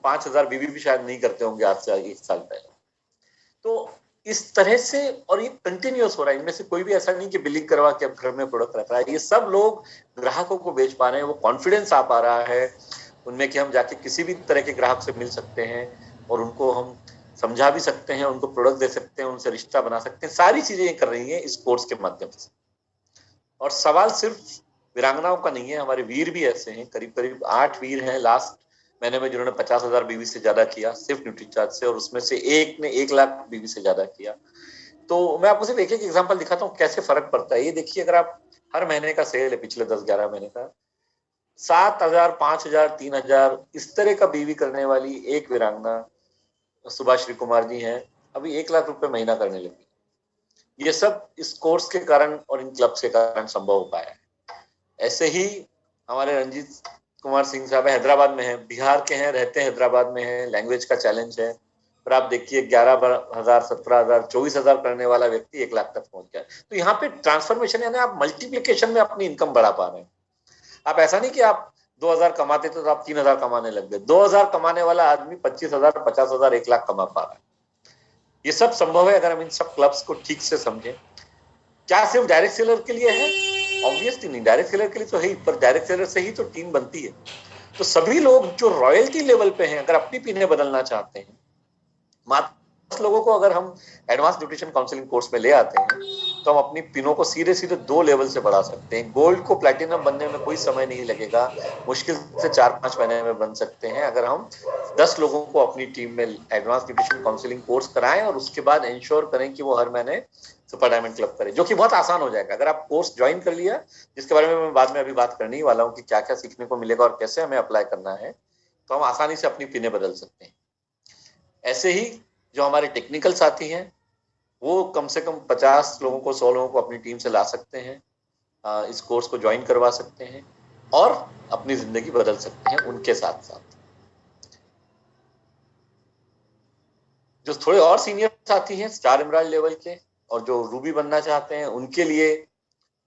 5,000 बीवी भी शायद नहीं करते होंगे आज से 1 साल पहले। तो इस तरह से, और ये कंटिन्यूअस हो रहा है, इनमें से कोई भी ऐसा नहीं कि बिलिंग करवा के अब घर में प्रोडक्ट रख रहा है। ये सब लोग ग्राहकों को बेच पा रहे हैं, वो कॉन्फिडेंस आ पा रहा है उनमें कि हम जाके किसी भी तरह के ग्राहक से मिल सकते हैं और उनको हम समझा भी सकते हैं, उनको प्रोडक्ट दे सकते हैं, उनसे रिश्ता बना सकते हैं। सारी चीजें ये कर रही हैं इस कोर्स के माध्यम से। और सवाल सिर्फ वीरांगनाओं का नहीं है, हमारे वीर भी ऐसे हैं, करीब करीब 8 वीर हैं लास्ट महीने में जिन्होंने 50,000 बीवी से ज्यादा किया सिर्फ न्यूट्रीचार्ज से, और उसमें से एक ने 1 लाख बीवी से ज्यादा किया। तो मैं आपको सिर्फ एक एक एग्जांपल दिखाता हूँ कैसे फर्क पड़ता है। ये देखिए, अगर आप हर महीने का सेल है पिछले 10-11 महीने का, 7,000, 5,000, 3,000 इस तरह का बीवी करने वाली एक वीरांगना सुभाश्री कुमार जी हैं, अभी 1 लाख रुपए महीना करने लगी। ये सब इस कोर्स के कारण और इन क्लब्स के कारण संभव हो पाया है। ऐसे ही हमारे रंजीत कुमार सिंह साहब हैदराबाद में हैं, बिहार के हैं, रहते हैं हैदराबाद में हैं, लैंग्वेज का चैलेंज है, पर आप देखिए 11,000, 17,000, 24,000 करने वाला व्यक्ति 1 लाख तक पहुंच गया। तो यहाँ पे ट्रांसफॉर्मेशन यानी आप मल्टीप्लिकेशन में अपनी इनकम बढ़ा पा रहे हैं। आप ऐसा नहीं कि आप 2,000 कमाते थे तो आप 3,000 कमाने लग गए। 2,000 कमाने वाला आदमी 25,000, 50,000, 1 लाख कमा पा रहा है। ये सब संभव है अगर हम इन सब क्लब्स को ठीक से समझें। क्या सिर्फ डायरेक्ट सेलर के लिए है? ऑब्वियसली नहीं, डायरेक्ट सेलर के लिए तो है ही, पर डायरेक्ट सेलर से ही तो टीम बनती है। तो सभी लोग जो रॉयल्टी लेवल पे हैं, अगर अपनी पिनें बदलना चाहते हैं, मात्र लोगों को अगर हम एडवांस न्यूट्रिशन काउंसलिंग कोर्स में ले आते हैं तो हम अपनी पिनों को सीधे सीधे 2 लेवल से बढ़ा सकते हैं। गोल्ड को प्लैटिनम बनने में कोई समय नहीं लगेगा, मुश्किल से 4-5 महीने में बन सकते हैं अगर हम 10 लोगों को अपनी टीम में एडवांस न्यूट्रिशन काउंसलिंग कोर्स कराएं और उसके बाद इंश्योर करें कि वो हर महीने सुपर डायमंड क्लब करें, जो कि बहुत आसान हो जाएगा। अगर आप कोर्स ज्वाइन कर लिया, जिसके बारे में मैं बाद में अभी बात करने ही वाला हूँ कि क्या क्या सीखने को मिलेगा और कैसे हमें अप्लाई करना है, तो हम आसानी से अपनी पिनें बदल सकते हैं। ऐसे ही जो हमारे टेक्निकल साथी हैं, वो कम से कम 50 लोगों को, 100 लोगों को अपनी टीम से ला सकते हैं, इस कोर्स को ज्वाइन करवा सकते हैं और अपनी जिंदगी बदल सकते हैं। उनके साथ साथ जो थोड़े और सीनियर साथी हैं, स्टार एमराल्ड लेवल के, और जो रूबी बनना चाहते हैं, उनके लिए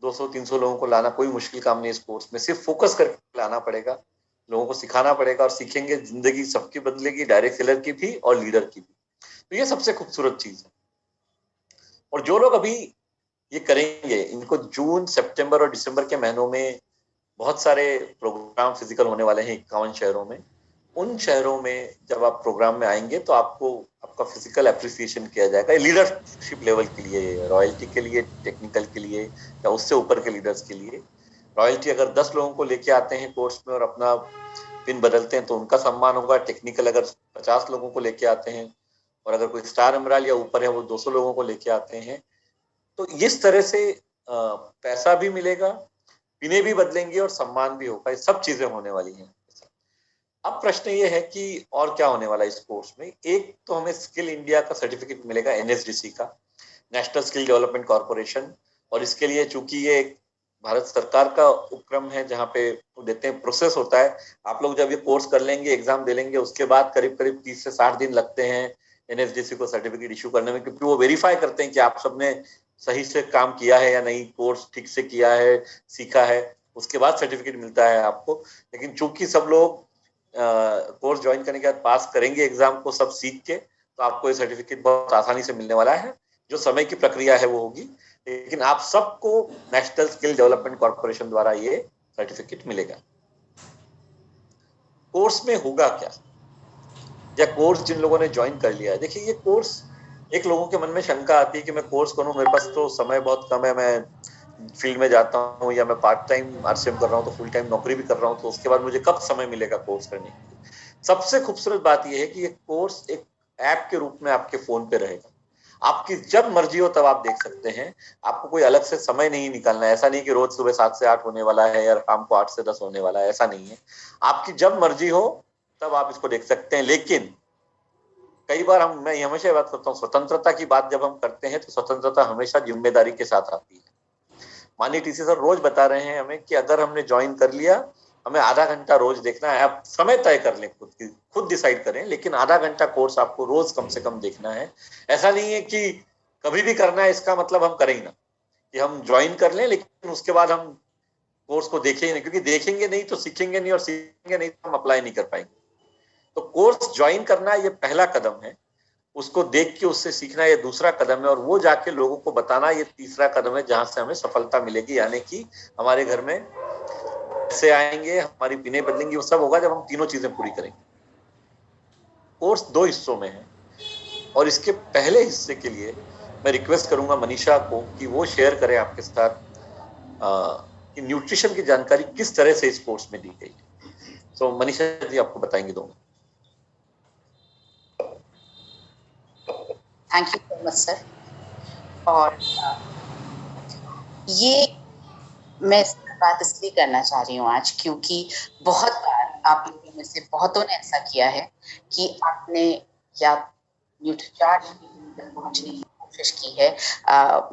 200-300 लोगों को लाना कोई मुश्किल काम नहीं। इस कोर्स में सिर्फ फोकस करके लाना पड़ेगा, लोगों को सिखाना पड़ेगा, और सीखेंगे जिंदगी सबकी बदलेगी, डायरेक्ट सेलर की भी और लीडर की भी। तो ये सबसे खूबसूरत चीज है। और जो लोग अभी ये करेंगे, इनको जून, सितंबर और दिसंबर के महीनों में बहुत सारे प्रोग्राम फिजिकल होने वाले हैं 51 शहरों में। उन शहरों में जब आप प्रोग्राम में आएंगे तो आपको आपका फिजिकल एप्रिसिएशन किया जाएगा, लीडरशिप लेवल के लिए, रॉयल्टी के लिए, टेक्निकल के लिए, या उससे ऊपर के लीडर्स के लिए। रॉयल्टी अगर 10 लोगों को लेके आते हैं कोर्स में और अपना पिन बदलते हैं तो उनका सम्मान होगा। टेक्निकल अगर 50 लोगों को लेके आते हैं, और अगर कोई स्टार एमराल्ड या ऊपर है वो 200 लोगों को लेके आते हैं, तो इस तरह से पैसा भी मिलेगा, पिने भी बदलेंगे और सम्मान भी होगा। ये सब चीजें होने वाली हैं। अब प्रश्न ये है कि और क्या होने वाला है इस कोर्स में। एक तो हमें स्किल इंडिया का सर्टिफिकेट मिलेगा, NSDC का, नेशनल स्किल डेवलपमेंट कॉर्पोरेशन, और इसके लिए चूंकि ये एक भारत सरकार का उपक्रम है जहाँ पे देते हैं, प्रोसेस होता है। आप लोग जब ये कोर्स कर लेंगे, एग्जाम दे लेंगे, उसके बाद करीब करीब 30 से 60 दिन लगते हैं NSDC को सर्टिफिकेट इशू करने में, क्योंकि वो वेरीफाई करते हैं कि आप सबने सही से काम किया है या नहीं, कोर्स ठीक से किया है, सीखा है, उसके बाद सर्टिफिकेट मिलता है आपको। लेकिन चूंकि सब लोग कोर्स ज्वाइन करने के बाद पास करेंगे एग्जाम को सब सीख के, तो आपको ये सर्टिफिकेट बहुत आसानी से मिलने वाला है। जो समय की प्रक्रिया है वो होगी, लेकिन आप सबको नेशनल स्किल डेवलपमेंट कॉर्पोरेशन द्वारा ये सर्टिफिकेट मिलेगा। कोर्स में होगा क्या, या कोर्स जिन लोगों ने ज्वाइन कर लिया है, देखिए ये कोर्स, एक लोगों के मन में शंका आती है कि मैं कोर्स करूं, मेरे पास तो समय बहुत कम है, मैं फील्ड में जाता हूं या मैं पार्ट टाइम RCM कर रहा हूं, तो फुल टाइम नौकरी भी कर रहा हूं, तो उसके बाद मुझे कब समय मिलेगा कोर्स करने के लिए। सबसे खूबसूरत बात यह है कि ये कोर्स एक ऐप के रूप में आपके फोन पे रहेगा। आपकी जब मर्जी हो तब आप देख सकते हैं, आपको कोई अलग से समय नहीं निकालना है। ऐसा नहीं कि रोज सुबह 7 से 8 होने वाला है या शाम को 8 से 10 होने वाला है, ऐसा नहीं है। आपकी जब मर्जी हो तब आप इसको देख सकते हैं। लेकिन कई बार मैं हमेशा बात करता हूँ, स्वतंत्रता की बात जब हम करते हैं तो स्वतंत्रता हमेशा जिम्मेदारी के साथ आती है। माननीय TC सर रोज बता रहे हैं हमें कि अगर हमने ज्वाइन कर लिया, हमें आधा घंटा रोज देखना है। आप समय तय कर लें, खुद डिसाइड करें, लेकिन आधा घंटा कोर्स आपको रोज कम से कम देखना है। ऐसा नहीं है कि कभी भी करना है, इसका मतलब हम करें ही ना, कि हम ज्वाइन कर लें लेकिन उसके बाद हम कोर्स को देखें ही नहीं, क्योंकि देखेंगे नहीं तो सीखेंगे नहीं, और सीखेंगे नहीं तो हम अप्लाई नहीं कर पाएंगे। तो कोर्स ज्वाइन करना ये पहला कदम है, उसको देख के उससे सीखना ये दूसरा कदम है, और वो जाके लोगों को बताना ये तीसरा कदम है, जहां से हमें सफलता मिलेगी। यानी कि हमारे घर में पैसे आएंगे, हमारी पीने बदलेंगी, वो सब होगा जब हम तीनों चीजें पूरी करेंगे। कोर्स 2 हिस्सों में है, और इसके पहले हिस्से के लिए मैं रिक्वेस्ट करूंगा मनीषा को कि वो शेयर करें आपके साथ कि न्यूट्रिशन की जानकारी किस तरह से इस कोर्स में दी गई है। तो मनीषा जी आपको बताएंगे दोनों। Thank you so much sir. और ये मैं बात इसलिए करना चाह रही हूँ आज, क्योंकि बहुत बार आप लोगों में से बहुतों ने ऐसा किया है कि आपने या न्यूट्रीचार्ज पहुंचने की कोशिश की है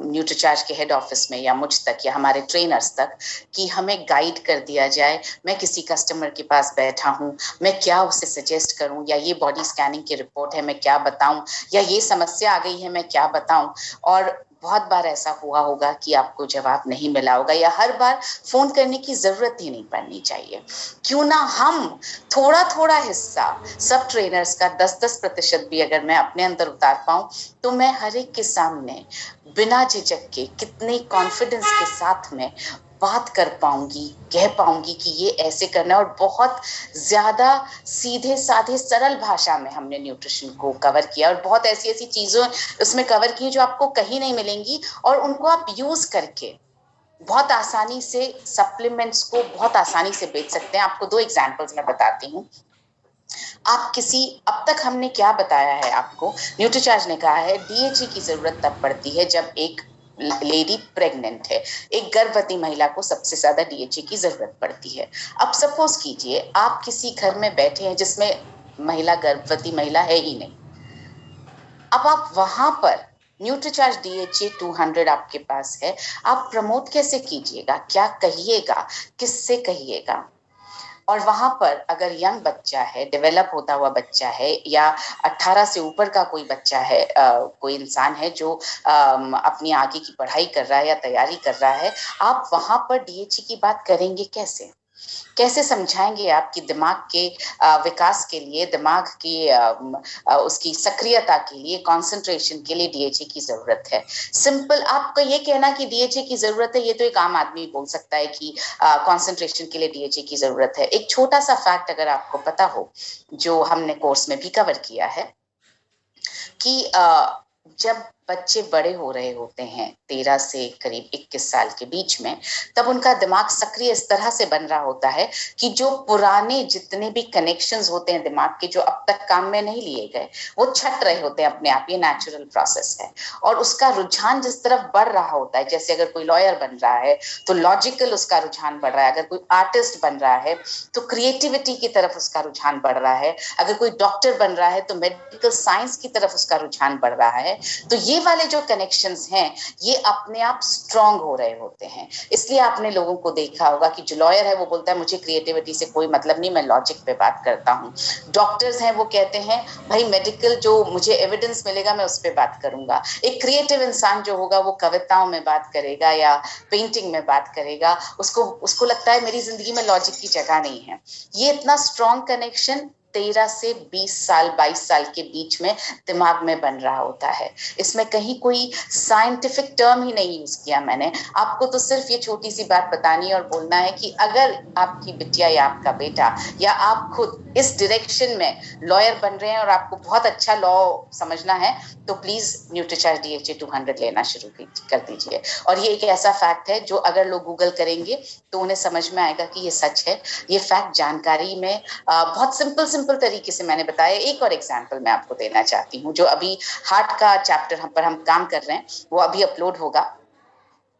न्यूट्रीचार्ज के हेड ऑफिस में या मुझ तक या हमारे ट्रेनर्स तक, कि हमें गाइड कर दिया जाए। मैं किसी कस्टमर के पास बैठा हूँ, मैं क्या उसे सजेस्ट करूँ, या ये बॉडी स्कैनिंग की रिपोर्ट है मैं क्या बताऊं, या ये समस्या आ गई है मैं क्या बताऊं। और बहुत बार ऐसा हुआ होगा कि आपको जवाब नहीं मिला होगा, या हर बार फोन करने की जरूरत ही नहीं पड़नी चाहिए। क्यों ना हम थोड़ा थोड़ा हिस्सा सब ट्रेनर्स का 10-10% भी अगर मैं अपने अंदर उतार पाऊं, तो मैं हर एक के सामने बिना झिझक के कितने कॉन्फिडेंस के साथ में बात कर पाऊंगी, कह पाऊंगी कि ये ऐसे करना है। और बहुत ज्यादा सीधे साधे सरल भाषा में हमने न्यूट्रिशन को कवर किया, और बहुत ऐसी ऐसी चीजें उसमें कवर की जो आपको कहीं नहीं मिलेंगी, और उनको आप यूज करके बहुत आसानी से सप्लीमेंट्स को बहुत आसानी से बेच सकते हैं। आपको 2 एग्जांपल्स मैं बताती हूँ। आप किसी, अब तक हमने क्या बताया है आपको, न्यूट्रीचार्ज ने कहा है डीएचई की जरूरत तब पड़ती है जब एक लेडी प्रेग्नेंट है। एक गर्भवती महिला को सबसे ज्यादा डीएचई की जरूरत पड़ती है। अब सपोज कीजिए आप किसी घर में बैठे हैं जिसमें महिला गर्भवती महिला है ही नहीं। अब आप वहां पर न्यूट्रीचार्ज डीएचई 200 आपके पास है, आप प्रमोट कैसे कीजिएगा, क्या कहिएगा, किससे कहिएगा। और वहां पर अगर यंग बच्चा है, डेवलप होता हुआ बच्चा है, या 18 से ऊपर का कोई बच्चा है, कोई इंसान है जो अपनी आगे की पढ़ाई कर रहा है या तैयारी कर रहा है, आप वहां पर डीएचई की बात करेंगे कैसे? कैसे समझाएंगे आप कि दिमाग के विकास के लिए, दिमाग की उसकी सक्रियता के लिए, कंसंट्रेशन के लिए डीएचए की जरूरत है? सिंपल आपको ये कहना कि डीएचए की जरूरत है, ये तो एक आम आदमी बोल सकता है कि कंसंट्रेशन के लिए डीएचए की जरूरत है। एक छोटा सा फैक्ट अगर आपको पता हो, जो हमने कोर्स में भी कवर किया है, कि जब बच्चे बड़े हो रहे होते हैं 13 से करीब 21 साल के बीच में, तब उनका दिमाग सक्रिय इस तरह से बन रहा होता है कि जो पुराने जितने भी कनेक्शंस होते हैं दिमाग के, जो अब तक काम में नहीं लिए गए, वो छट रहे होते हैं अपने आप। ये नेचुरल प्रोसेस है। और उसका रुझान जिस तरफ बढ़ रहा होता है, जैसे अगर कोई लॉयर बन रहा है तो लॉजिकल उसका रुझान बढ़ रहा है, अगर कोई आर्टिस्ट बन रहा है तो क्रिएटिविटी की तरफ उसका रुझान बढ़ रहा है, अगर कोई डॉक्टर बन रहा है तो मेडिकल साइंस की तरफ उसका रुझान बढ़ रहा है। तो ये वाले जो कनेक्शंस हैं ये अपने आप स्ट्रांग हो रहे होते हैं। इसलिए आपने लोगों को देखा होगा कि जो लॉयर है वो बोलता है मुझे क्रिएटिविटी से कोई मतलब नहीं, मैं लॉजिक पे बात करता हूँ। डॉक्टर्स हैं वो कहते हैं भाई मेडिकल जो मुझे एविडेंस मिलेगा मैं उस पर बात करूंगा। एक क्रिएटिव इंसान जो होगा वो कविताओं में बात करेगा या पेंटिंग में बात करेगा, उसको लगता है मेरी जिंदगी में लॉजिक की जगह नहीं है। ये इतना स्ट्रांग कनेक्शन 13 से 20 साल 22 साल के बीच में दिमाग में बन रहा होता है। इसमें कहीं कोई साइंटिफिक टर्म ही नहीं यूज किया मैंने। आपको तो सिर्फ ये छोटी सी बात बतानी है और बोलना है कि अगर आपकी बिटिया या आपका बेटा या आप खुद इस डायरेक्शन में लॉयर बन रहे हैं और आपको बहुत अच्छा लॉ समझना है, तो प्लीज न्यूट्रीचार्ज डीएचए 200 लेना शुरू कर दीजिए। और ये एक ऐसा फैक्ट है जो अगर लोग गूगल करेंगे तो उन्हें समझ में आएगा कि ये सच है। ये फैक्ट जानकारी में बहुत सिंपल तरीके से मैंने बताया। एक और एग्जाम्पल मैं आपको देना चाहती हूँ, जो अभी हार्ट का चैप्टर पर हम काम कर रहे हैं, वो अभी अपलोड होगा।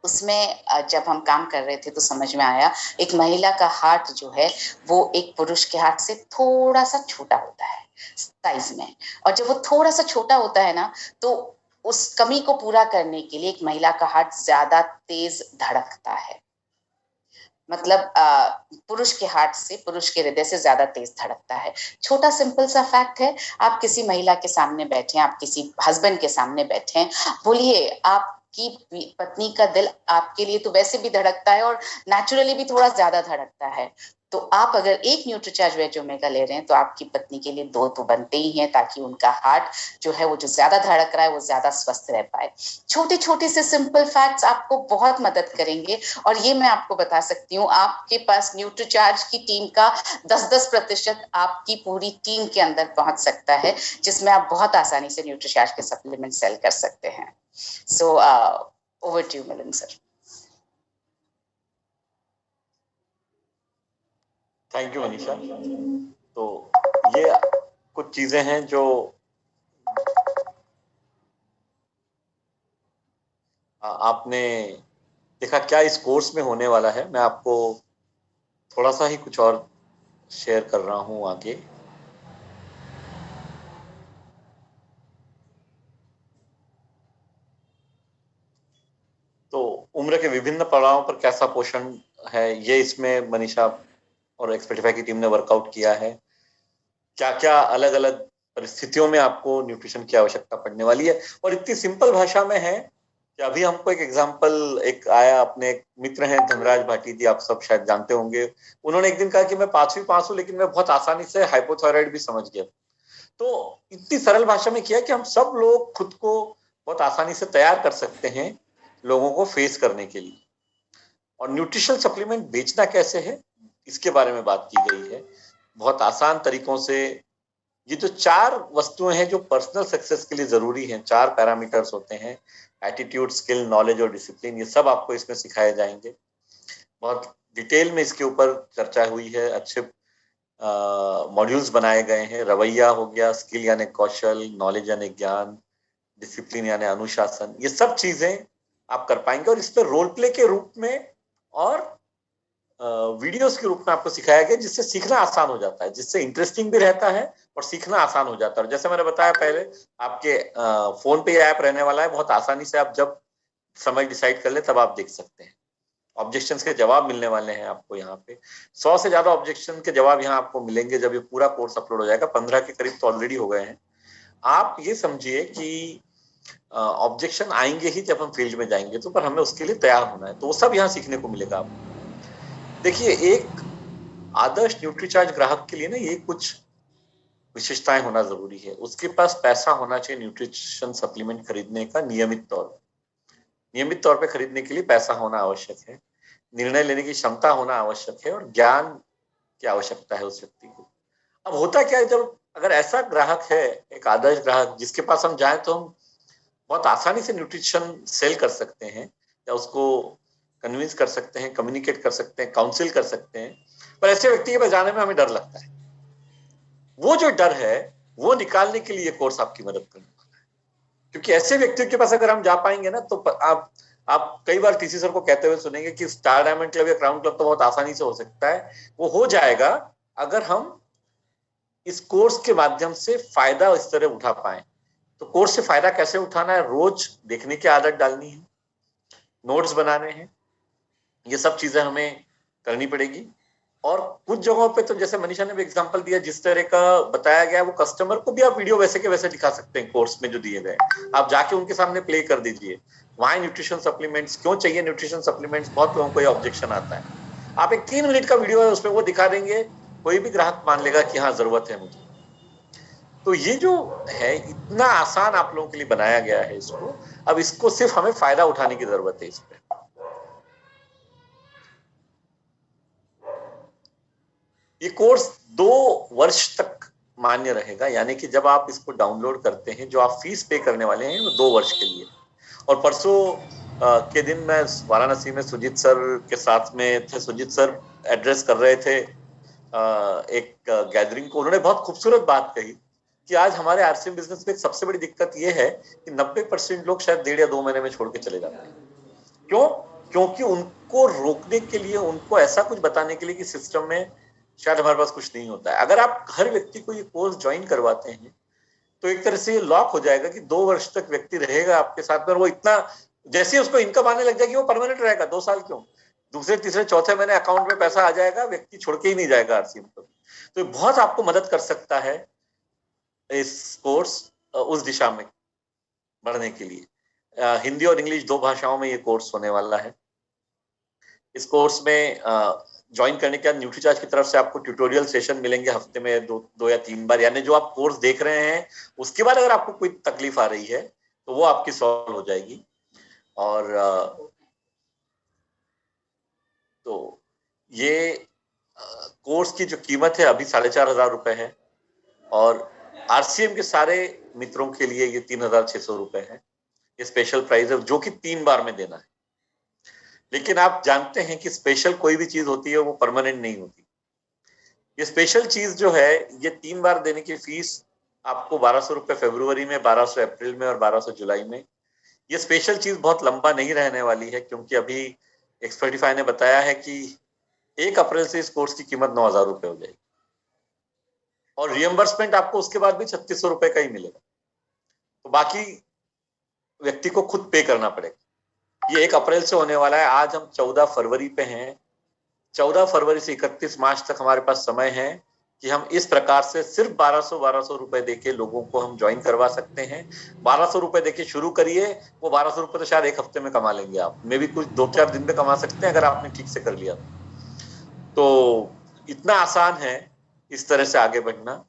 उसमें जब हम काम कर रहे थे तो समझ में आया एक महिला का हार्ट जो है वो एक पुरुष के हार्ट से थोड़ा सा छोटा होता है साइज में। और जब वो थोड़ा सा छोटा होता है ना, तो उस कमी को पूरा करने के लिए एक महिला का हार्ट ज्यादा तेज धड़कता है। मतलब पुरुष के हार्ट से, पुरुष के हृदय से ज्यादा तेज धड़कता है। छोटा सिंपल सा फैक्ट है। आप किसी महिला के सामने बैठे, आप किसी हस्बैंड के सामने बैठे, बोलिए आपकी पत्नी का दिल आपके लिए तो वैसे भी धड़कता है और नेचुरली भी थोड़ा ज्यादा धड़कता है। तो आप अगर एक न्यूट्रीचार्ज वेज ओमेगा ले रहे हैं तो आपकी पत्नी के लिए 2 तो बनते ही हैं, ताकि उनका हार्ट जो है वो जो ज्यादा धड़क रहा है वो ज्यादा स्वस्थ रह पाए। छोटे छोटे से सिंपल फैक्ट्स आपको बहुत मदद करेंगे। और ये मैं आपको बता सकती हूँ, आपके पास न्यूट्रीचार्ज की टीम का 10-10% आपकी पूरी टीम के अंदर पहुंच सकता है, जिसमें आप बहुत आसानी से न्यूट्रीचार्ज के सप्लीमेंट सेल कर सकते हैं। So over to you Milan sir. Thank you Manisha. तो ये कुछ चीजें हैं जो आपने देखा क्या इस कोर्स में होने वाला है। मैं आपको थोड़ा सा ही कुछ और शेयर कर रहा हूं आगे। तो उम्र के विभिन्न पड़ावों पर कैसा पोषण है, ये इसमें मनीषा और एक्सपर्टिफाई की टीम ने वर्कआउट किया है। क्या क्या अलग अलग परिस्थितियों में आपको न्यूट्रिशन की आवश्यकता पड़ने वाली है, और इतनी सिंपल भाषा में है कि अभी हमको एक एग्जांपल एक आया, अपने एक मित्र हैं धनराज भाटी जी, आप सब शायद जानते होंगे। उन्होंने एक दिन कहा कि मैं 5वीं पास हूं लेकिन मैं बहुत आसानी से हाइपोथायराइड भी समझ गया। तो इतनी सरल भाषा में किया कि हम सब लोग खुद को बहुत आसानी से तैयार कर सकते हैं लोगों को फेस करने के लिए। और न्यूट्रिशन सप्लीमेंट बेचना कैसे है, इसके बारे में बात की गई है बहुत आसान तरीकों से। ये जो 4 वस्तुएं हैं जो पर्सनल सक्सेस के लिए जरूरी हैं, 4 पैरामीटर्स होते हैं, एटीट्यूड, स्किल, नॉलेज और डिसिप्लिन, ये सब आपको इसमें सिखाए जाएंगे। बहुत डिटेल में इसके ऊपर चर्चा हुई है, अच्छे मॉड्यूल्स बनाए गए हैं। रवैया हो गया, स्किल यानी कौशल, नॉलेज यानी ज्ञान, डिसिप्लिन यानी अनुशासन, ये सब चीजें आप कर पाएंगे। और इस पर रोल प्ले के रूप में और वीडियोस के रूप में आपको सिखाया गया, जिससे सीखना आसान हो जाता है, जिससे इंटरेस्टिंग भी रहता है और सीखना आसान हो जाता है। और जैसे मैंने बताया पहले, आपके फोन पे ये ऐप रहने वाला है, बहुत आसानी से आप जब समय डिसाइड कर ले तब आप देख सकते हैं। ऑब्जेक्शंस के जवाब मिलने वाले हैं आपको यहाँ पे, 100 से ज्यादा ऑब्जेक्शन के जवाब यहाँ आपको मिलेंगे जब ये पूरा कोर्स अपलोड हो जाएगा। 15 के करीब तो ऑलरेडी हो गए हैं। आप ये समझिए कि ऑब्जेक्शन आएंगे ही जब हम फील्ड में जाएंगे, तो पर हमें उसके लिए तैयार होना है, तो वो सब यहाँ सीखने को मिलेगा आपको। देखिए, एक आदर्श न्यूट्रीचार्ज ग्राहक के लिए ना ये कुछ विशेषताएं होना जरूरी है। उसके पास पैसा होना चाहिए न्यूट्रिशन सप्लीमेंट खरीदने का, नियमित तौर पे खरीदने के लिए पैसा होना आवश्यक है, निर्णय लेने की क्षमता होना आवश्यक है, और ज्ञान की आवश्यकता है उस व्यक्ति को। अब होता क्या है, जब अगर ऐसा ग्राहक है, एक आदर्श ग्राहक, जिसके पास हम जाएं तो हम बहुत आसानी से न्यूट्रिशन सेल कर सकते हैं, या उसको कन्विंस कर सकते हैं, कम्युनिकेट कर सकते हैं, काउंसिल कर सकते हैं। पर ऐसे व्यक्ति के पास जाने में हमें डर लगता है। वो जो डर है वो निकालने के लिए कोर्स आपकी मदद करने वाला है। क्योंकि ऐसे व्यक्तियों के पास अगर हम जा पाएंगे ना, तो आप कई बार टीसी सर को कहते हुए सुनेंगे कि स्टार डायमंड क्लब या क्राउन क्लब तो बहुत आसानी से हो सकता है। वो हो जाएगा अगर हम इस कोर्स के माध्यम से फायदा इस तरह उठा पाए। तो कोर्स से फायदा कैसे उठाना है, रोज देखने की आदत डालनी है, नोट्स बनाने हैं, ये सब चीजें हमें करनी पड़ेगी। और कुछ जगहों पे तो जैसे मनीषा ने भी एग्जांपल दिया, जिस तरह का बताया गया, वो कस्टमर को भी आप वीडियो वैसे के वैसे दिखा सकते हैं। कोर्स में जो दिए गए, आप जाके उनके सामने प्ले कर दीजिए, व्हाई न्यूट्रिशन सप्लीमेंट्स, क्यों चाहिए न्यूट्रिशन सप्लीमेंट्स। बहुत लोगों को ये ऑब्जेक्शन आता है। आप एक 3 मिनट का वीडियो है, उसमें वो दिखा देंगे, कोई भी ग्राहक मान लेगा कि हाँ जरूरत है मुझे। तो ये जो है इतना आसान आप लोगों के लिए बनाया गया है इसको। अब इसको सिर्फ हमें फायदा उठाने की जरूरत है इस पे। ये कोर्स 2 वर्ष तक मान्य रहेगा, यानी कि जब आप इसको डाउनलोड करते हैं, जो आप फीस पे करने वाले हैं वो 2 वर्ष के लिए। और परसों के दिन मैं वाराणसी में सुजीत सर के साथ में थे। सुजीत सर एड्रेस कर रहे थे एक गैदरिंग को। उन्होंने बहुत खूबसूरत बात कही कि आज हमारे आरसीएम बिजनेस में सबसे बड़ी दिक्कत ये है कि 90% लोग शायद 1.5 या 2 महीने में छोड़ के चले जाते हैं। क्यों? क्योंकि उनको रोकने के लिए, उनको ऐसा कुछ बताने के लिए कि सिस्टम में शायद हमारे पास कुछ नहीं होता है। अगर आप हर व्यक्ति को ये कोर्स ज्वाइन करवाते हैं तो एक तरह से ये लॉक हो जाएगा कि 2 वर्ष तक व्यक्ति रहेगा आपके साथ में। और वो इतना, जैसे ही उसको इनकम आने लग जाएगी, वो परमानेंट रहेगा। 2 साल क्यों, दूसरे तीसरे चौथे महीने अकाउंट में पैसा आ जाएगा, व्यक्ति छोड़ के ही नहीं जाएगा आरसीएम को। तो बहुत आपको मदद कर सकता है इस कोर्स उस दिशा में बढ़ने के लिए। हिंदी और इंग्लिश 2 भाषाओं में ये कोर्स होने वाला है। इस कोर्स में ज्वाइन करने के बाद न्यूट्रीचार्ज की तरफ से आपको ट्यूटोरियल सेशन मिलेंगे हफ्ते में दो या 3 बार, यानी जो आप कोर्स देख रहे हैं उसके बाद अगर आपको कोई तकलीफ आ रही है तो वो आपकी सॉल्व हो जाएगी। और तो ये कोर्स की जो कीमत है अभी 4,500 रुपए है, और आरसीएम के सारे मित्रों के लिए ये 3,600 रुपए है। ये स्पेशल प्राइस है जो कि 3 बार में देना है। लेकिन आप जानते हैं कि स्पेशल कोई भी चीज होती है वो परमानेंट नहीं होती। ये स्पेशल चीज जो है ये 3 बार देने की फीस आपको 1,200 रुपए फरवरी में, 1,200 अप्रैल में और 1,200 जुलाई में। ये स्पेशल चीज बहुत लंबा नहीं रहने वाली है, क्योंकि अभी एक्सपर्टिफाई ने बताया है कि 1 अप्रैल से इस कोर्स की कीमत 9,000 रुपए हो जाएगी, और रियम्बर्समेंट आपको उसके बाद भी 3,600 रुपए का ही मिलेगा। तो बाकी व्यक्ति को खुद पे करना पड़ेगा। ये 1 अप्रैल से होने वाला है। आज हम 14 फरवरी पे हैं। 14 फरवरी से 31 मार्च तक हमारे पास समय है कि हम इस प्रकार से सिर्फ 1,200 रुपए देके लोगों को हम ज्वाइन करवा सकते हैं। 1,200 रुपए देके शुरू करिए, वो 1,200 रुपए तो शायद 1 हफ्ते में कमा लेंगे आप, मे भी कुछ 2-4 दिन में कमा सकते हैं अगर आपने ठीक से कर लिया। तो इतना आसान है इस तरह से आगे बढ़ना।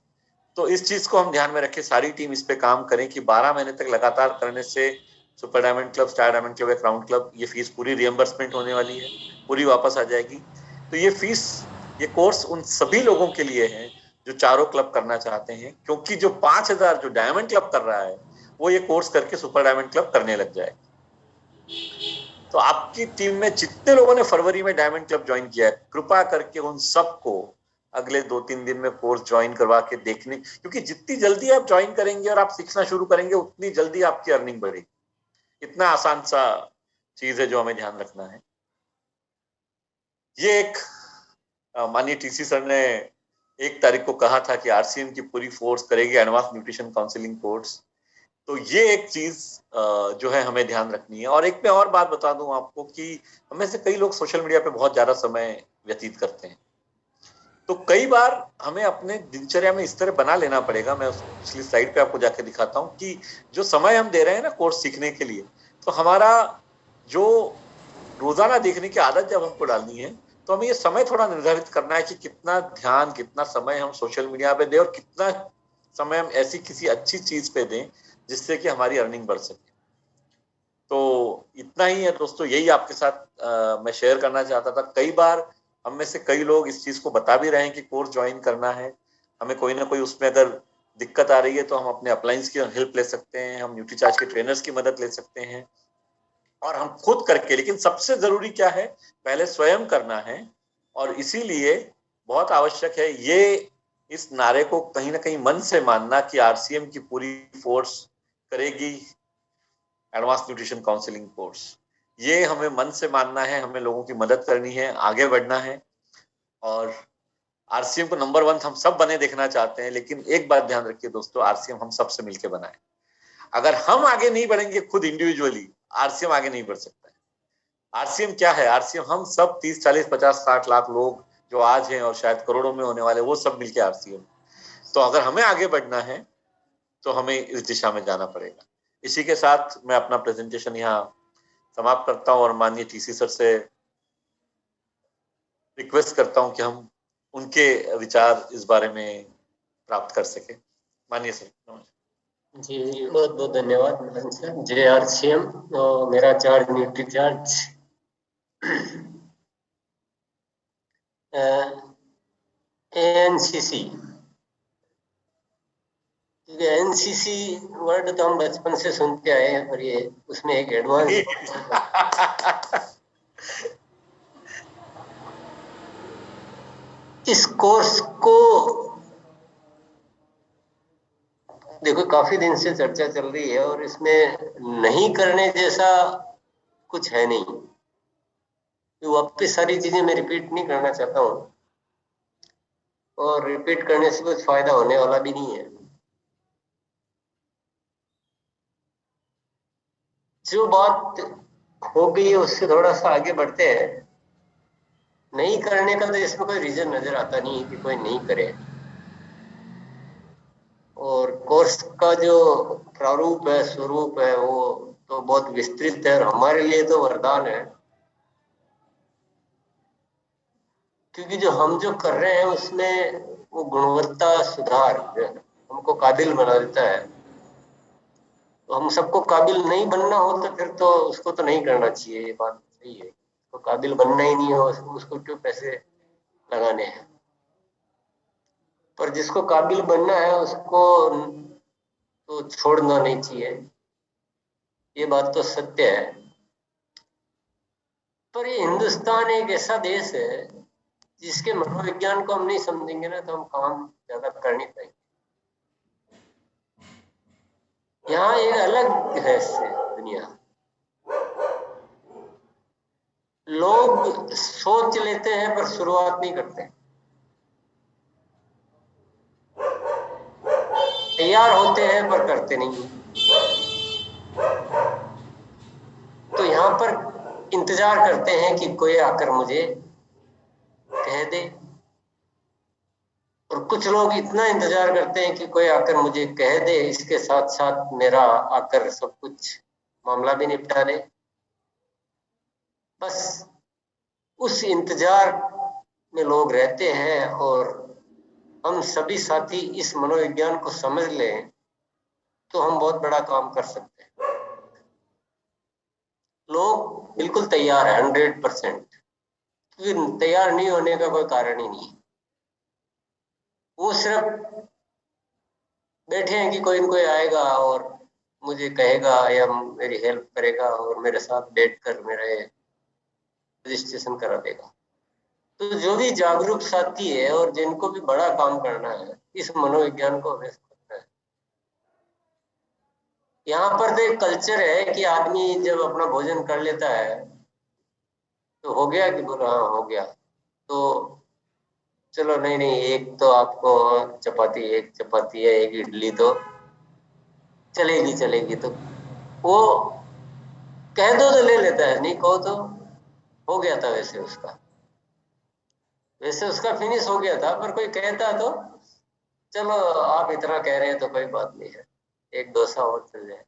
तो इस चीज को हम ध्यान में रखें, सारी टीम इस पे काम करें कि 12 महीने तक लगातार करने से super diamond club, star diamond club या क्राउन क्लब, ये फीस पूरी रियम्बर्समेंट होने वाली है, पूरी वापस आ जाएगी। तो ये फीस, ये कोर्स उन सभी लोगों के लिए है जो चारों क्लब करना चाहते हैं, क्योंकि जो 5,000 जो डायमंड क्लब कर रहा है वो ये कोर्स करके सुपर डायमंड क्लब करने लग जाए। तो आपकी टीम में जितने लोगों ने फरवरी में डायमंड क्लब ज्वाइन किया है, कृपा करके उन सबको अगले 2-3 दिन में कोर्स ज्वाइन करवा के देखने, क्योंकि जितनी जल्दी आप ज्वाइन करेंगे और आप सीखना शुरू करेंगे उतनी जल्दी आपकी अर्निंग बढ़ेगी। इतना आसान सा चीज है जो हमें ध्यान रखना है। ये एक माननीय टीसी सर ने 1 तारीख को कहा था कि आरसीएम की पूरी फोर्स करेगी एडवांस न्यूट्रिशन काउंसलिंग कोर्स। तो ये एक चीज जो है हमें ध्यान रखनी है। और एक मैं और बात बता दूं आपको कि हमें से कई लोग सोशल मीडिया पे बहुत ज्यादा समय व्यतीत करते हैं, तो कई बार हमें अपने दिनचर्या में इस तरह बना लेना पड़ेगा। मैं पिछली स्लाइड पे आपको जाके दिखाता हूँ कि जो समय हम दे रहे हैं ना कोर्स सीखने के लिए, तो हमारा जो रोजाना देखने की आदत जब हमको डालनी है, तो हमें ये समय थोड़ा निर्धारित करना है कि कितना ध्यान, कितना समय हम सोशल मीडिया पे दें और कितना समय हम ऐसी किसी अच्छी चीज पे दें जिससे कि हमारी अर्निंग बढ़ सके। तो इतना ही है दोस्तों, यही आपके साथ मैं शेयर करना चाहता था। कई बार हम में से कई लोग इस चीज को बता भी रहे हैं कि कोर्स ज्वाइन करना है, हमें कोई ना कोई उसमें अगर दिक्कत आ रही है तो हम अपने अपलाइंस की हेल्प ले सकते हैं, हम न्यूट्रीचार्ज के ट्रेनर्स की मदद ले सकते हैं, और हम खुद करके। लेकिन सबसे जरूरी क्या है, पहले स्वयं करना है। और इसीलिए बहुत आवश्यक है ये, इस नारे को कहीं ना कहीं मन से मानना कि आरसीएम की पूरी फोर्स करेगी एडवांस न्यूट्रिशन काउंसलिंग कोर्स। ये हमें मन से मानना है, हमें लोगों की मदद करनी है, आगे बढ़ना है। और आरसीएम को नंबर 1 हम सब बने देखना चाहते हैं, लेकिन एक बात ध्यान रखिए दोस्तों, आरसीएम हम सबसे मिलकर बनाए। अगर हम आगे नहीं बढ़ेंगे खुद इंडिविजुअली, आरसीएम आगे नहीं बढ़ सकता है। आरसीएम क्या है? आरसीएम हम सब 30, 40, 50, 60 लाख लोग जो आज हैं और शायद करोड़ों में होने वाले, वो सब मिलके आरसीएम। तो अगर हमें आगे बढ़ना है तो हमें इस दिशा में जाना पड़ेगा। इसी के साथ मैं अपना प्रेजेंटेशन यहाँ समाप्त करता हूँ और माननीय टीसी सर से रिक्वेस्ट करता हूँ कि हम उनके विचार इस बारे में प्राप्त कर सके। माननीय सर। जी बहुत बहुत धन्यवाद सर। JRCM और मेरा charge Nutricharge ANCC। NCC word तो हम बचपन से सुनते आए हैं, पर ये उसमें एक एडवांस इस कोर्स को देखो काफी दिन से चर्चा चल रही है और इसमें नहीं करने जैसा कुछ है नहीं। तो वापस सारी चीजें मैं रिपीट नहीं करना चाहता हूँ, और रिपीट करने से कुछ फायदा होने वाला भी नहीं है। जो बात हो गई है उससे थोड़ा सा आगे बढ़ते हैं। नहीं करने का तो इसमें कोई रीजन नजर आता नहीं है कि कोई नहीं करे। और कोर्स का जो प्रारूप है, स्वरूप है, वो तो बहुत विस्तृत है और हमारे लिए तो वरदान है, क्योंकि जो हम जो कर रहे हैं उसमें वो गुणवत्ता सुधार हमको काबिल बना देता है। तो हम सबको काबिल नहीं बनना हो तो फिर तो उसको तो नहीं करना चाहिए, ये बात सही है। तो काबिल बनना ही नहीं हो उसको क्यों पैसे लगाने हैं। पर जिसको काबिल बनना है उसको तो छोड़ना नहीं चाहिए, ये बात तो सत्य है। पर ये हिंदुस्तान एक ऐसा देश है जिसके मनोविज्ञान को हम नहीं समझेंगे ना तो हम काम ज्यादा कर नहीं पाएंगे। यहाँ एक अलग है दुनिया। लोग सोच लेते हैं पर शुरुआत नहीं करते, तैयार होते हैं पर करते नहीं। तो यहाँ पर इंतजार करते हैं कि कोई आकर मुझे कह दे, और कुछ लोग इतना इंतजार करते हैं कि कोई आकर मुझे कह दे, इसके साथ साथ मेरा आकर सब कुछ मामला भी निपटा दे। बस उस इंतजार में लोग रहते हैं। और हम सभी साथी इस मनोविज्ञान को समझ लें तो हम बहुत बड़ा काम कर सकते हैं। लोग बिल्कुल तैयार है 100%, क्योंकि तैयार नहीं होने का कोई कारण ही नहीं है। वो सिर्फ बैठे हैं कि कोई न कोई आएगा और मुझे कहेगा या मेरी हेल्प करेगा और मेरे साथ बैठकर मेरे रजिस्ट्रेशन करा देगा। तो जो भी जागरूक साथी है और जिनको भी बड़ा काम करना है, इस मनोविज्ञान को अभ्यास करना है। यहाँ पर तो एक कल्चर है कि आदमी जब अपना भोजन कर लेता है तो हो गया कि बोला हाँ हो गया, तो चलो नहीं नहीं एक तो आपको चपाती, एक चपाती है, एक इडली तो चलेगी चलेगी। तो वो कह दो तो ले लेता है, नहीं कहो तो हो गया था। वैसे उसका फिनिश हो गया था। पर कोई कहता तो चलो आप इतना कह रहे हैं तो कोई बात नहीं है, एक डोसा और चल जाए।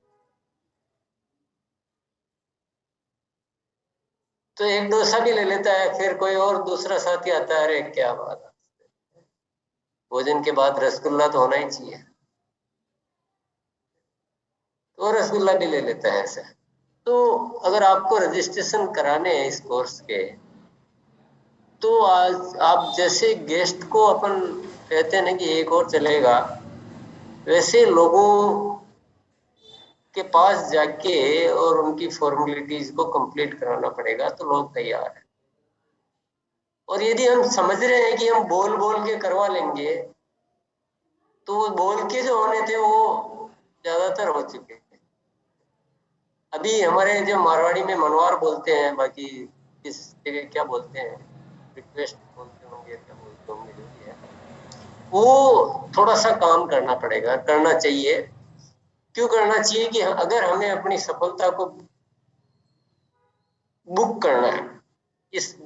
तो एक डोसा भी ले लेता है। फिर कोई और दूसरा साथी आता है, अरे क्या बात है, भोजन के बाद रसगुल्ला तो होना ही चाहिए, तो रसगुल्ला भी ले लेता है ऐसे। तो अगर आपको रजिस्ट्रेशन कराने हैं इस कोर्स के, तो आज आप जैसे गेस्ट को अपन कहते हैं ना कि एक और चलेगा, वैसे लोगों के पास जाके और उनकी फॉर्मेलिटीज को कंप्लीट कराना पड़ेगा, तो लोग तैयार हैं। और यदि हम समझ रहे हैं कि हम बोल बोल के करवा लेंगे, तो वो बोल के जो होने थे वो ज्यादातर हो चुके हैं। अभी हमारे जो मारवाड़ी में मनवार बोलते हैं, बाकी इस जगह क्या बोलते हैं, रिक्वेस्ट बोलते होंगे, क्या बोलते होंगे, जो भी है, वो थोड़ा सा काम करना पड़ेगा, करना चाहिए। क्यों करना चाहिए कि अगर हमें अपनी सफलता को बुक करना है, इस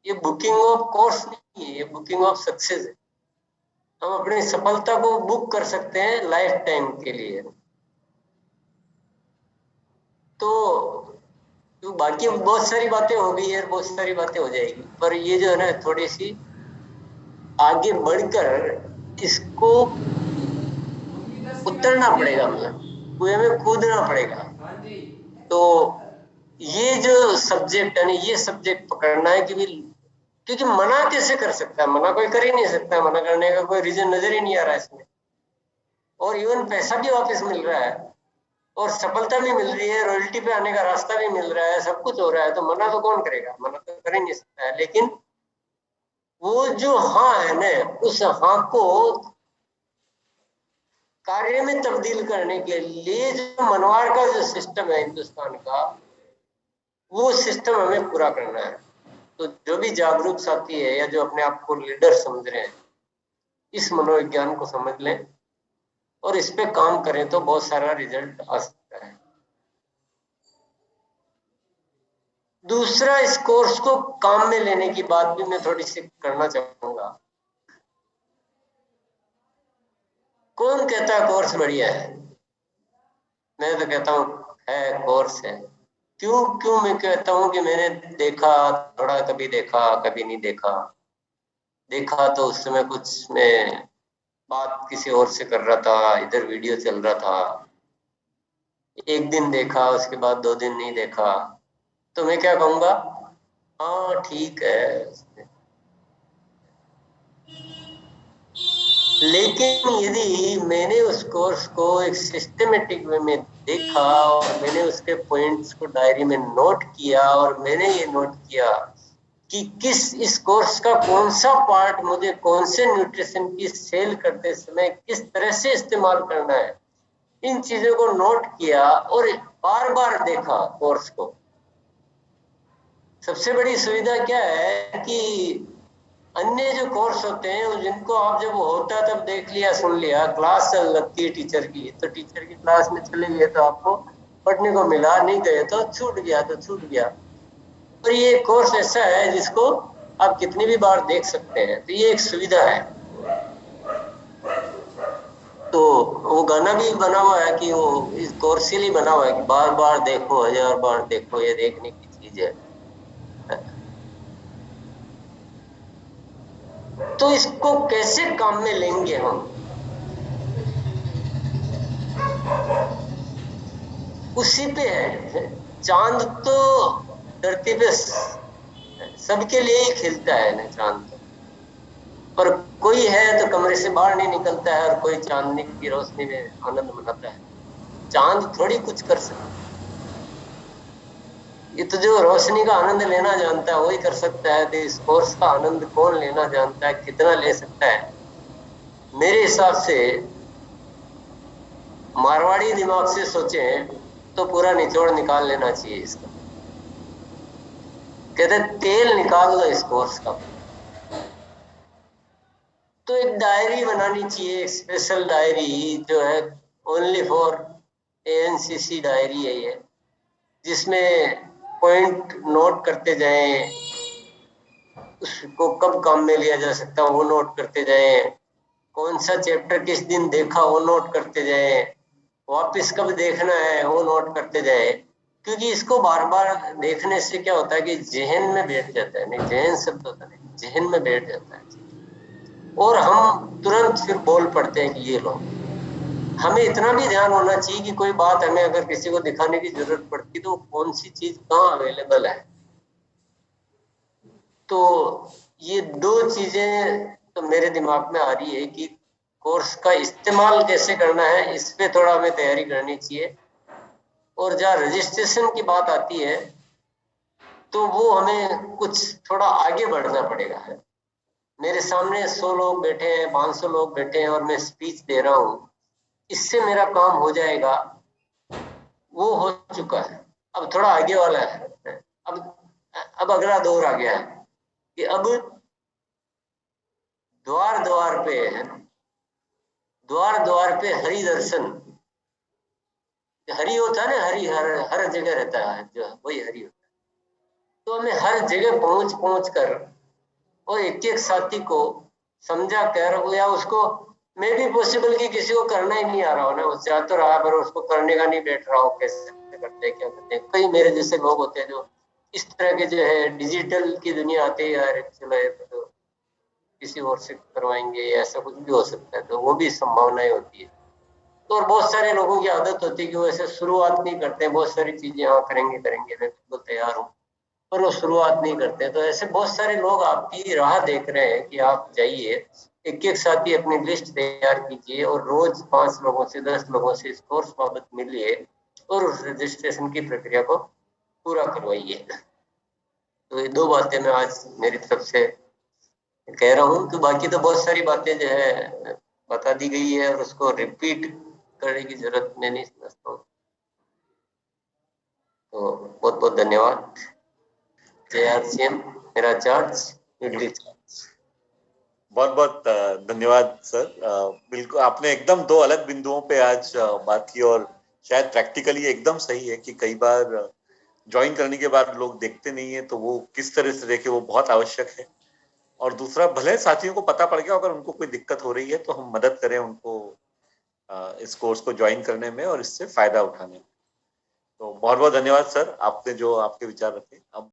ये बुकिंग ऑफ कोर्स नहीं है, ये बुकिंग ऑफ सक्सेस है। हम अपनी सफलता को बुक कर सकते हैं लाइफ टाइम के लिए। तो बाकी बहुत सारी बातें हो गई है, बहुत सारी बातें हो जाएगी, पर ये जो है ना थोड़ी सी आगे बढ़कर इसको उतरना पड़ेगा, मतलब कुएं में कूदना पड़ेगा। तो ये जो सब्जेक्ट है ना, ये सब्जेक्ट पकड़ना है कि क्योंकि मना कैसे कर सकता है, मना कोई कर ही नहीं सकता, मना करने का कोई रीजन नजर ही नहीं आ रहा है इसमें। और इवन पैसा भी वापस मिल रहा है और सफलता भी मिल रही है, रॉयल्टी पे आने का रास्ता भी मिल रहा है, सब कुछ हो रहा है, तो मना तो कौन करेगा, मना तो कर ही नहीं सकता है। लेकिन वो जो हाँ है ना, उस हाँ को कार्य में तब्दील करने के लिए जो मनवार का जो सिस्टम है हिंदुस्तान का, वो सिस्टम हमें पूरा करना है। तो जो भी जागरूक साथी है या जो अपने आप को लीडर समझ रहे हैं, इस मनोविज्ञान को समझ लें और इस पे काम करें तो बहुत सारा रिजल्ट आ सकता है। दूसरा, इस कोर्स को काम में लेने की बात भी मैं थोड़ी सी करना चाहूंगा। कौन कहता है कोर्स बढ़िया है? मैं तो कहता हूँ है, कोर्स है। क्यों क्यों मैं कहता हूँ कि मैंने देखा, थोड़ा कभी देखा कभी नहीं देखा, देखा तो उस समय कुछ मैं बात किसी और से कर रहा था, इधर वीडियो चल रहा था, एक दिन देखा, उसके बाद 2 दिन नहीं देखा, तो मैं क्या कहूँगा, हाँ ठीक है। लेकिन यदि मैंने उस कोर्स को एक सिस्टमेटिक वे में देखा और मैंने उसके पॉइंट्स को डायरी में नोट किया और मैंने ये नोट किया कि किस इस कोर्स का कौन सा पार्ट मुझे कौन से न्यूट्रिशन की सेल करते समय किस तरह से इस्तेमाल करना है, इन चीजों को नोट किया और बार बार देखा कोर्स को। सबसे बड़ी सुविधा क्या है कि अन्य जो कोर्स होते हैं जिनको आप जब होता तब देख लिया, सुन लिया, क्लास चल लगती है टीचर की, तो टीचर की क्लास में चले गए तो आपको पढ़ने को मिला, नहीं गए तो छूट गया तो छूट गया। और ये कोर्स ऐसा है जिसको आप कितनी भी बार देख सकते हैं, तो ये एक सुविधा है। तो वो गाना भी बना हुआ है कि वो इस कोर्स के लिए बना हुआ है कि बार बार देखो, 1000 बार देखो, ये देखने की चीज है। तो इसको कैसे काम में लेंगे हम, उसी पे है। चांद तो धरती पे सबके लिए ही खिलता है ना चांद, पर कोई है तो कमरे से बाहर नहीं निकलता है और कोई चांदनी की रोशनी में आनंद मनाता है। चांद थोड़ी कुछ कर सकता, ये तो जो रोशनी का आनंद लेना जानता है वही कर सकता है। तो इस कोर्स का आनंद कौन लेना जानता है, कितना ले सकता है? मेरे हिसाब से मारवाड़ी दिमाग से सोचें तो पूरा निचोड़ निकाल लेना चाहिए इसका। कहते तेल निकाल लो इस कोर्स का। तो एक डायरी बनानी चाहिए, एक स्पेशल डायरी जो है ओनली फॉर एएनसीसी डायरी है ये, जिसमें पॉइंट नोट करते जाएं, उसको कब काम में लिया जा सकता है वो नोट करते जाएं, कौन सा चैप्टर किस दिन देखा वो नोट करते जाएं, वापस कब देखना है वो नोट करते जाएं। क्योंकि इसको बार बार देखने से क्या होता है कि जहन में बैठ जाता है, नहीं जहन शब्द होता है, जहन में बैठ जाता है और हम तुरंत फिर बोल पड़ते हैं कि ये लो। हमें इतना भी ध्यान होना चाहिए कि कोई बात हमें अगर किसी को दिखाने की जरूरत पड़ती तो कौन सी चीज कहाँ अवेलेबल है। तो ये 2 चीजें तो मेरे दिमाग में आ रही है कि कोर्स का इस्तेमाल कैसे करना है, इस पे थोड़ा हमें तैयारी करनी चाहिए। और जहाँ रजिस्ट्रेशन की बात आती है तो वो हमें कुछ थोड़ा आगे बढ़ना पड़ेगा। मेरे सामने 100 लोग बैठे हैं, 500 लोग बैठे हैं और मैं स्पीच दे रहा हूँ, इससे मेरा काम हो जाएगा, वो हो चुका है। अब थोड़ा आगे वाला है, अब अगला दौर आ गया है कि अब द्वार द्वार पे है, द्वार द्वार पे हरि दर्शन। हरि होता है ना, हरि हर जगह रहता है, जो वही हरि होता है। तो हमें हर जगह पहुंच पहुंच कर और एक एक साथी को समझा कर, या उसको मैं भी पॉसिबल कि किसी को करना ही नहीं आ रहा हो ना, वो चाह तो रहा पर उसको करने का नहीं बैठ रहा हो, कैसे करते हैं क्या करते हैं। कई मेरे जैसे लोग होते हैं जो इस तरह के जो है डिजिटल की दुनिया आते ही यार चलो तो किसी और से करवाएंगे, या ऐसा कुछ भी हो सकता है, तो वो भी संभावनाएं होती है। तो और बहुत सारे लोगों की आदत होती है कि वो ऐसे शुरुआत नहीं करते, बहुत सारी चीजें हाँ करेंगे करेंगे मैं बिल्कुल तैयार हूँ, पर वो शुरुआत नहीं करते। तो ऐसे बहुत सारे लोग आपकी राह देख रहे हैं कि आप जाइए, एक एक साथ ही अपनी लिस्ट तैयार कीजिए और रोज 5 लोगों से 10 लोगों से इस कोर्स बाबत मिलिए और उस रजिस्ट्रेशन की प्रक्रिया को पूरा करवाइए। तो ये 2 बातें मैं आज मेरी तरफ से कह रहा हूँ। तो बाकी तो बहुत सारी बातें जो है बता दी गई है और उसको रिपीट करने की जरूरत मैं नहीं समझता हूँ। तो बहुत बहुत धन्यवाद। JRCM मेरा चार्ज, बहुत बहुत धन्यवाद सर। बिल्कुल आपने एकदम 2 अलग बिंदुओं पे आज बात की और शायद प्रैक्टिकली एकदम सही है कि कई बार ज्वाइन करने के बाद लोग देखते नहीं है, तो वो किस तरह से देखे वो बहुत आवश्यक है। और दूसरा, भले साथियों को पता पड़ गया, अगर उनको कोई दिक्कत हो रही है तो हम मदद करें उनको इस कोर्स को ज्वाइन करने में और इससे फायदा उठाने में। तो बहुत बहुत धन्यवाद सर, आपने जो आपके विचार रखे। अब